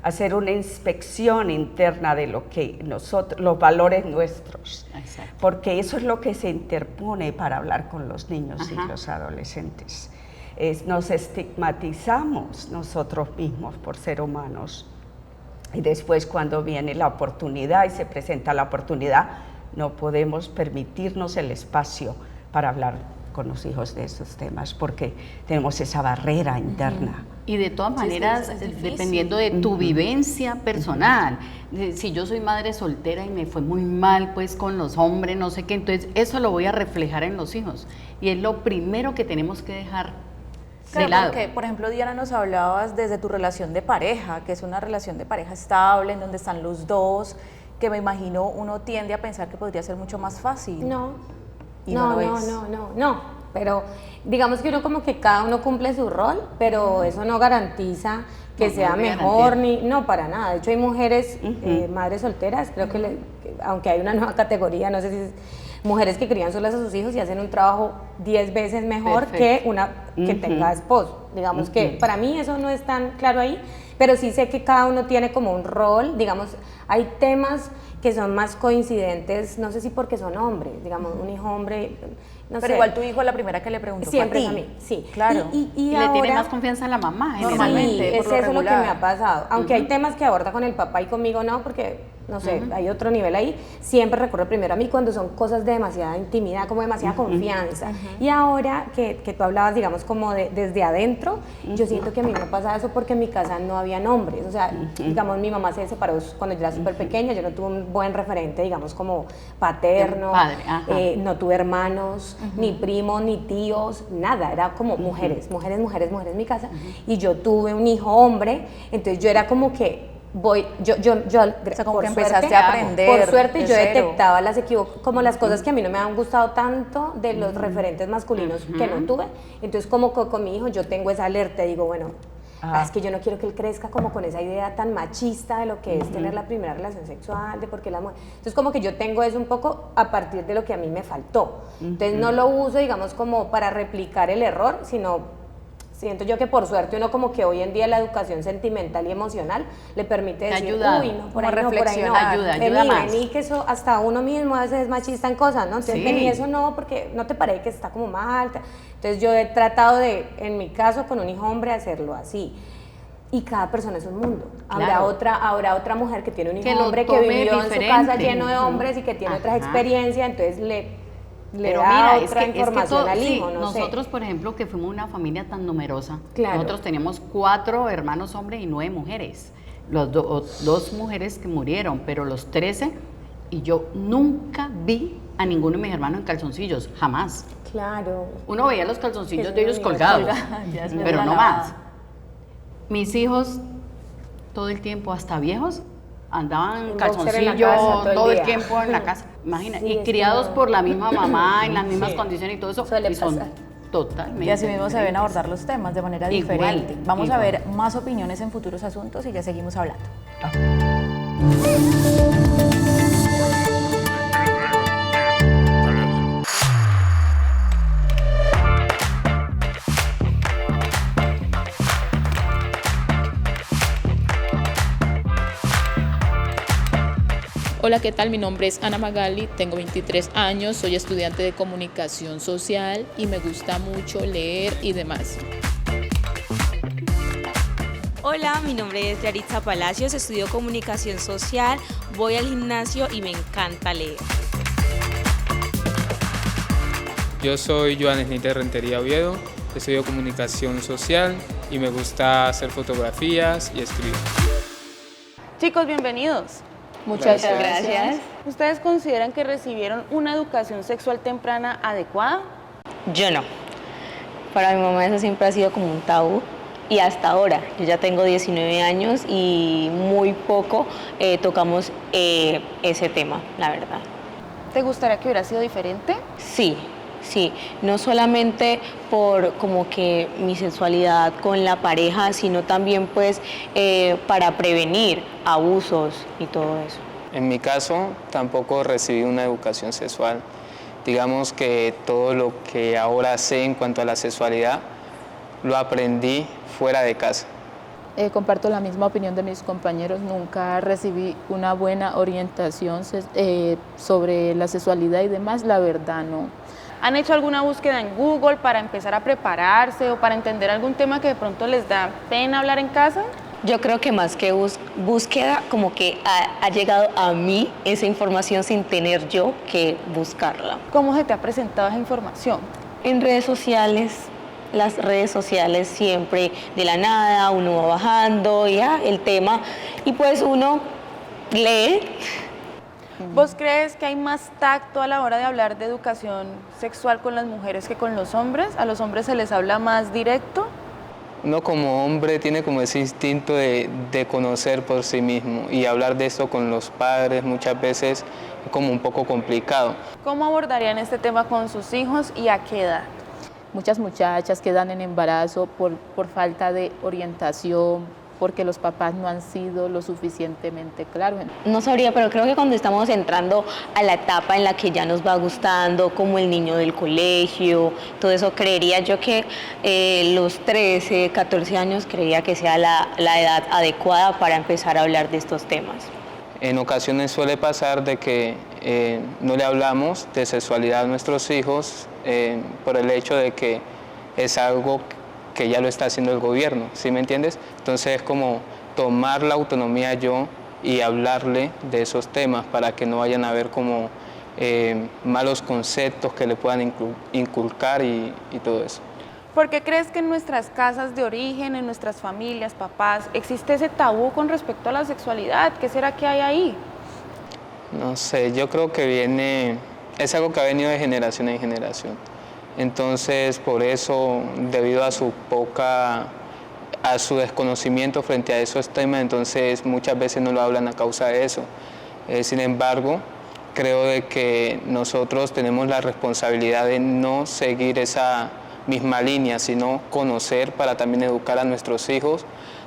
hacer una inspección interna de lo que los valores nuestros, Exacto. porque eso es lo que se interpone para hablar con los niños Ajá. y los adolescentes. Nos estigmatizamos nosotros mismos por ser humanos y después cuando viene la oportunidad y se presenta la oportunidad, no podemos permitirnos el espacio para hablar con los hijos de esos temas porque tenemos esa barrera interna. Y de todas maneras, dependiendo de tu vivencia personal, si yo soy madre soltera y me fue muy mal pues con los hombres, no sé qué, entonces eso lo voy a reflejar en los hijos. Y es lo primero que tenemos que dejar de lado. Porque, por ejemplo, Diana, nos hablabas desde tu relación de pareja, que es una relación de pareja estable, en donde están los dos, que me imagino uno tiende a pensar que podría ser mucho más fácil. No, Y no. Pero digamos que uno como que cada uno cumple su rol, pero eso no garantiza que sea mejor no para nada. De hecho hay mujeres, madres solteras, creo que aunque hay una nueva categoría, no sé si es mujeres que crían solas a sus hijos y hacen un trabajo 10 veces mejor que una que tenga esposo. Digamos que para mí eso no es tan claro ahí, pero sí sé que cada uno tiene como un rol, digamos, hay temas que son más coincidentes, no sé si porque son hombres, digamos, un hijo hombre, no pero sé. igual tu hijo es la primera que le preguntó Siempre a es ti. a mí, sí. Claro. Y le ahora, tiene más confianza a la mamá, Normalmente, sí, por es lo eso lo que regular. me ha pasado. Aunque hay temas que aborda con el papá y conmigo no, porque, no sé, hay otro nivel ahí. Siempre recurre primero a mí cuando son cosas de demasiada intimidad, como demasiada confianza. Y ahora que tú hablabas, digamos, como desde adentro, yo siento que a mí me pasa eso porque en mi casa no había hombres. O sea, digamos, mi mamá se separó cuando yo era súper pequeña, yo no tuve un buen referente, digamos, como paterno. No tuve hermanos, ni primos, ni tíos, nada. Era como mujeres en mi casa. Y yo tuve un hijo hombre, entonces yo era como que o sea, como que empezaste a aprender por suerte de yo cero. detectaba como las cosas que a mí no me han gustado tanto de los referentes masculinos que no tuve. Entonces como con mi hijo yo tengo esa alerta y digo, bueno, es que yo no quiero que él crezca como con esa idea tan machista de lo que es tener la primera relación sexual, de por qué la mujer. Entonces como que yo tengo eso un poco a partir de lo que a mí me faltó. Entonces no lo uso, digamos, como para replicar el error, sino siento yo que por suerte uno como que hoy en día la educación sentimental y emocional le permite decir, uy, no, por ahí no, por ahí no. Ayuda más. Vení, que eso hasta uno mismo a veces es machista en cosas, ¿no? Entonces vení, eso no, porque no te parece que está como mal. Entonces yo he tratado de, en mi caso, con un hijo hombre, hacerlo así. Y cada persona es un mundo. Habrá otra mujer que tiene un hijo hombre que vivió en su casa lleno de hombres y que tiene otras experiencias, entonces le da otra información al hijo, no sé. Nosotros, por ejemplo, que fuimos una familia tan numerosa, Claro. nosotros teníamos 4 hermanos hombres y 9 mujeres. Los 2 mujeres que murieron, pero los 13, y yo nunca vi a ninguno de mis hermanos en calzoncillos, jamás. Claro. Uno veía los calzoncillos de ellos colgados, pero no más. Mis hijos, todo el tiempo, hasta viejos, andaban en calzoncillos todo el tiempo en la casa. Imagina, y criados por la misma mamá, en las mismas condiciones y todo eso, Suele y son pasar. totalmente Y así mismo se deben abordar los temas de manera Igual, diferente. Vamos a igual. ver más opiniones en futuros asuntos y ya seguimos hablando. Hola, ¿qué tal? Mi nombre es Ana Magali, tengo 23 años, soy estudiante de comunicación social y me gusta mucho leer y demás. Hola, mi nombre es Yaritza Palacios, estudio comunicación social, voy al gimnasio y me encanta leer. Yo soy Joanes Nite Rentería Oviedo, estudio comunicación social y me gusta hacer fotografías y escribir. Chicos, bienvenidos. Muchas gracias. ¿Ustedes consideran que recibieron una educación sexual temprana adecuada? Yo no. Para mi mamá eso siempre ha sido como un tabú y hasta ahora. Yo ya tengo 19 años y muy poco tocamos ese tema, la verdad. ¿Te gustaría que hubiera sido diferente? Sí, no solamente por como que mi sexualidad con la pareja, sino también pues para prevenir abusos y todo eso. En mi caso, tampoco recibí una educación sexual. Digamos que todo lo que ahora sé en cuanto a la sexualidad, lo aprendí fuera de casa. Comparto la misma opinión de mis compañeros, nunca recibí una buena orientación sobre la sexualidad y demás, la verdad no. ¿Han hecho alguna búsqueda en Google para empezar a prepararse o para entender algún tema que de pronto les da pena hablar en casa? Yo creo que más que búsqueda, como que ha llegado a mí esa información sin tener yo que buscarla. ¿Cómo se te ha presentado esa información? En redes sociales, las redes sociales siempre de la nada, uno va bajando y el tema, y pues uno lee. ¿Vos crees que hay más tacto a la hora de hablar de educación sexual con las mujeres que con los hombres? ¿A los hombres se les habla más directo? Uno como hombre tiene como ese instinto de conocer por sí mismo, y hablar de eso con los padres muchas veces es como un poco complicado. ¿Cómo abordarían este tema con sus hijos y a qué edad? Muchas muchachas quedan en embarazo por falta de orientación, porque los papás no han sido lo suficientemente claros. No sabría, pero creo que cuando estamos entrando a la etapa en la que ya nos va gustando, como el niño del colegio, todo eso, creería yo que los 13, 14 años creería que sea la edad adecuada para empezar a hablar de estos temas. En ocasiones suele pasar de que no le hablamos de sexualidad a nuestros hijos por el hecho de que es algo que ya lo está haciendo el gobierno, ¿sí me entiendes? Entonces es como tomar la autonomía yo y hablarle de esos temas para que no vayan a haber como malos conceptos que le puedan inculcar y todo eso. ¿Por qué crees que en nuestras casas de origen, en nuestras familias, papás, existe ese tabú con respecto a la sexualidad? ¿Qué será que hay ahí? No sé, yo creo que es algo que ha venido de generación en generación. Entonces, por eso, debido a su desconocimiento frente a esos temas, entonces muchas veces no lo hablan a causa de eso. Sin embargo, creo de que nosotros tenemos la responsabilidad de no seguir esa misma línea, sino conocer para también educar a nuestros hijos,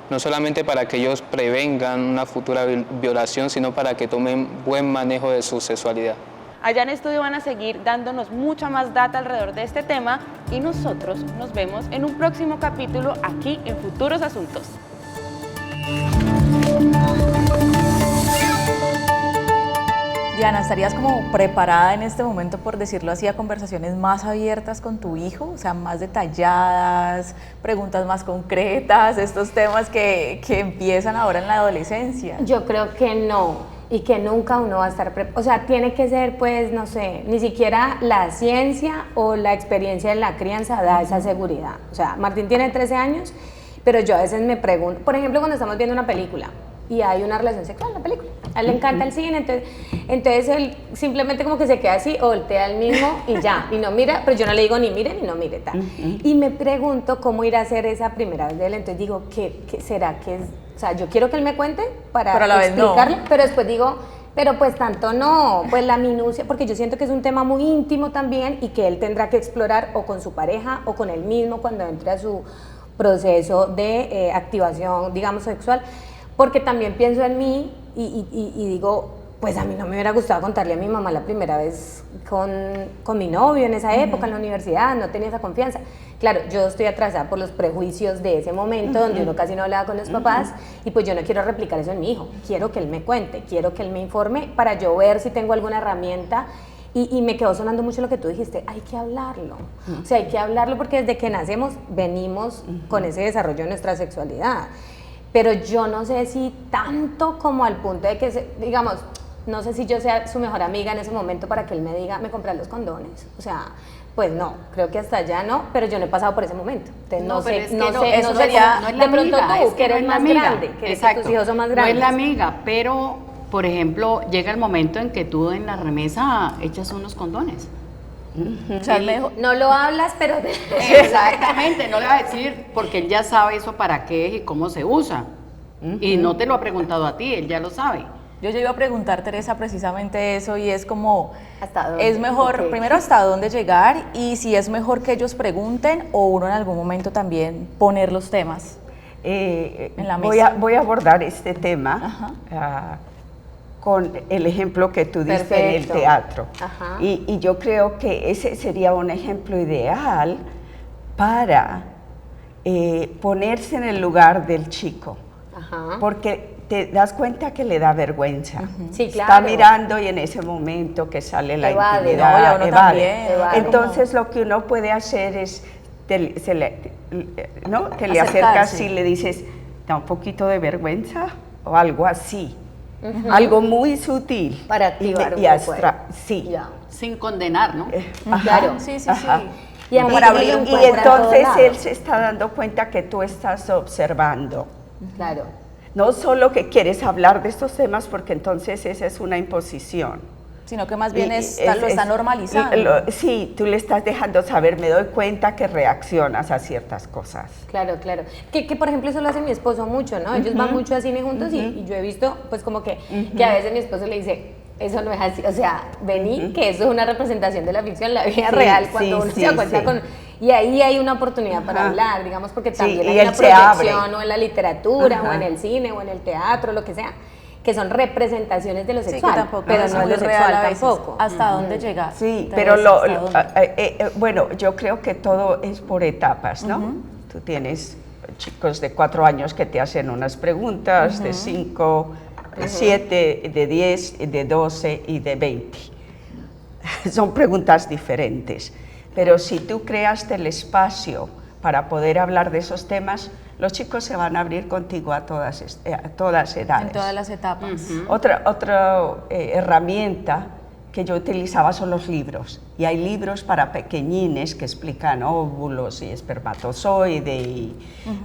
no solamente para que ellos prevengan una futura violación, sino para que tomen buen manejo de su sexualidad. Allá en estudio van a seguir dándonos mucha más data alrededor de este tema y nosotros nos vemos en un próximo capítulo aquí en Futuros Asuntos. Diana, ¿estarías como preparada en este momento, por decirlo así, a conversaciones más abiertas con tu hijo? O sea, más detalladas, preguntas más concretas, estos temas que empiezan ahora en la adolescencia. Yo creo que no. Y que nunca uno va a estar preparado. O sea, tiene que ser, pues, no sé, ni siquiera la ciencia o la experiencia de la crianza da esa seguridad. O sea, Martín tiene 13 años, pero yo a veces me pregunto, por ejemplo, cuando estamos viendo una película y hay una relación sexual en la película, a él le encanta el cine, entonces él simplemente como que se queda así, o voltea al mismo y ya, y no mira, pero yo no le digo ni mire ni no mire, tal. Y me pregunto cómo irá a ser esa primera vez de él, entonces digo, ¿qué será que es? O sea, yo quiero que él me cuente para explicarle, no. Pero después digo, pero pues tanto no, pues la minucia, porque yo siento que es un tema muy íntimo también y que él tendrá que explorar o con su pareja o con él mismo cuando entre a su proceso de activación, digamos, sexual, porque también pienso en mí y digo, pues a mí no me hubiera gustado contarle a mi mamá la primera vez con mi novio en esa época, en la universidad, no tenía esa confianza. Claro, yo estoy atrasada por los prejuicios de ese momento donde uno casi no hablaba con los papás y pues yo no quiero replicar eso en mi hijo, quiero que él me cuente, quiero que él me informe para yo ver si tengo alguna herramienta y me quedó sonando mucho lo que tú dijiste, hay que hablarlo, o sea, hay que hablarlo porque desde que nacemos venimos con ese desarrollo de nuestra sexualidad, pero yo no sé si tanto como al punto de que, digamos, no sé si yo sea su mejor amiga en ese momento para que él me diga, me compré los condones, o sea, pues no, creo que hasta allá no, pero yo no he pasado por ese momento. Entonces no sé, eso sería, no es la de pronto amiga, tú, que eres más grande, que tus hijos son más grandes. No es la amiga, pero, por ejemplo, llega el momento en que tú en la remesa echas unos condones. O sea, no lo hablas, pero... Exactamente, no le va a decir, porque él ya sabe eso para qué es y cómo se usa. Y no te lo ha preguntado a ti, él ya lo sabe. Yo iba a preguntar, Teresa, precisamente eso, y es como, ¿hasta dónde? es mejor, primero, hasta dónde llegar, y si es mejor que ellos pregunten o uno en algún momento también poner los temas en la mesa. Voy a abordar este tema con el ejemplo que tú diste en el teatro. Y yo creo que ese sería un ejemplo ideal para ponerse en el lugar del chico, porque te das cuenta que le da vergüenza. Sí, claro. Está mirando y en ese momento que sale la intimidad, evade. Entonces lo que uno puede hacer es, que le acercas y le dices, da un poquito de vergüenza o algo así. Algo muy sutil. Para activar y un poco. Sí. Sin condenar, ¿no? Claro. Sí. Y entonces él se está dando cuenta que tú estás observando. Claro. No solo que quieres hablar de estos temas, porque entonces esa es una imposición. Sino que más bien lo está normalizando. Sí, tú le estás dejando saber, me doy cuenta que reaccionas a ciertas cosas. Claro, claro. Que por ejemplo eso lo hace mi esposo mucho, ¿no? Ellos van mucho a cine juntos y yo he visto pues como que a veces mi esposo le dice, eso no es así, o sea, vení, que eso es una representación de la ficción, la vida real, cuando uno se da cuenta con... Y ahí hay una oportunidad para hablar, digamos, porque también hay una proyección o en la literatura, o en el cine, o en el teatro, lo que sea, que son representaciones de lo sexual, pero no lo real tampoco. ¿Hasta dónde llegar? Sí, pero bueno, yo creo que todo es por etapas, ¿no? Tú tienes chicos de 4 años que te hacen unas preguntas, de 5, de 7, de 10, de 12 y de 20. Son preguntas diferentes, pero si tú creaste el espacio para poder hablar de esos temas, los chicos se van a abrir contigo a todas edades. En todas las etapas. Otra herramienta que yo utilizaba son los libros. Y hay libros para pequeñines que explican óvulos y espermatozoide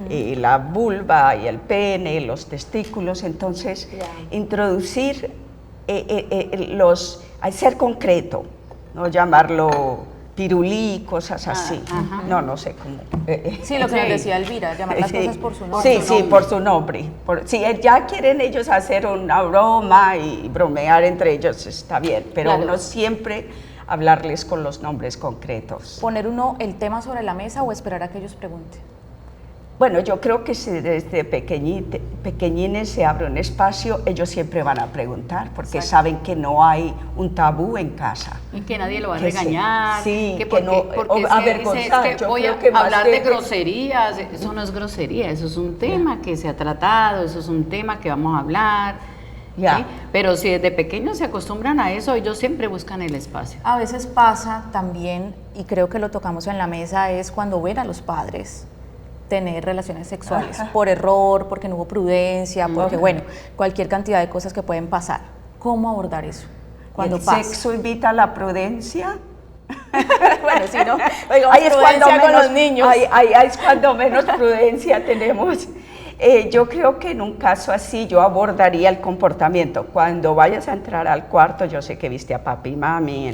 y la vulva y el pene, los testículos. Entonces, introducir ser concreto, no llamarlo pirulí, cosas así. No sé cómo. Sí, lo que nos decía Elvira, llamar las cosas por su nombre. Sí, por su nombre. Si ya quieren ellos hacer una broma y bromear entre ellos, está bien, pero uno siempre hablarles con los nombres concretos. ¿Poner uno el tema sobre la mesa o esperar a que ellos pregunten? Bueno, yo creo que si desde pequeñines se abre un espacio, ellos siempre van a preguntar, porque saben que no hay un tabú en casa. Y que nadie lo va a regañar, que voy a hablar de groserías, eso no es grosería, eso es un tema que se ha tratado, eso es un tema que vamos a hablar. ¿Sí? Pero si desde pequeños se acostumbran a eso, ellos siempre buscan el espacio. A veces pasa también, y creo que lo tocamos en la mesa, es cuando ven a los padres tener relaciones sexuales por error, porque no hubo prudencia, porque bueno, cualquier cantidad de cosas que pueden pasar. ¿Cómo abordar eso? Cuando ¿El sexo invita a la prudencia? Bueno, si no, ahí es cuando menos, con los niños. Ahí es cuando menos prudencia tenemos. Yo creo que en un caso así yo abordaría el comportamiento. Cuando vayas a entrar al cuarto, yo sé que viste a papi y mami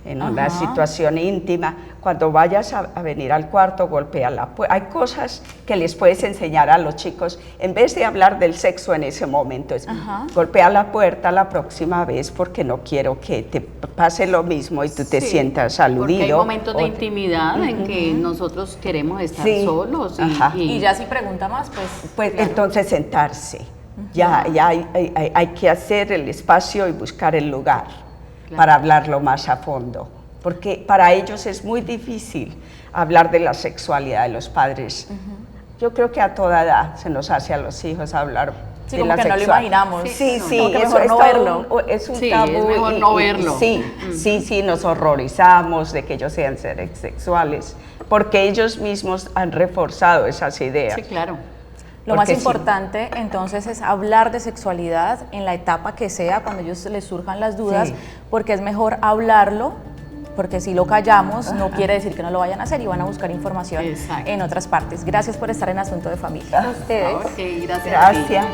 en una situación íntima, cuando vayas a venir al cuarto, golpea la puerta. Hay cosas que les puedes enseñar a los chicos, en vez de hablar del sexo en ese momento, es golpea la puerta la próxima vez porque no quiero que te pase lo mismo y tú te sientas aludido. Porque hay momentos de intimidad en que nosotros queremos estar solos. Y ya si pregunta más, pues entonces sentarse. Ya hay que hacer el espacio y buscar el lugar. Para hablarlo más a fondo, porque para ellos es muy difícil hablar de la sexualidad de los padres. Yo creo que a toda edad se nos hace a los hijos hablar de la sexualidad. No lo imaginamos. Sí, mejor no verlo. Es un tabú. Es mejor no verlo. Sí, nos horrorizamos de que ellos sean seres sexuales, porque ellos mismos han reforzado esas ideas. Sí, claro. Lo más importante entonces es hablar de sexualidad en la etapa que sea, cuando ellos les surjan las dudas, porque es mejor hablarlo, porque si lo callamos no quiere decir que no lo vayan a hacer y van a buscar información en otras partes. Gracias por estar en Asunto de Familia. A ustedes. Gracias. Gracias.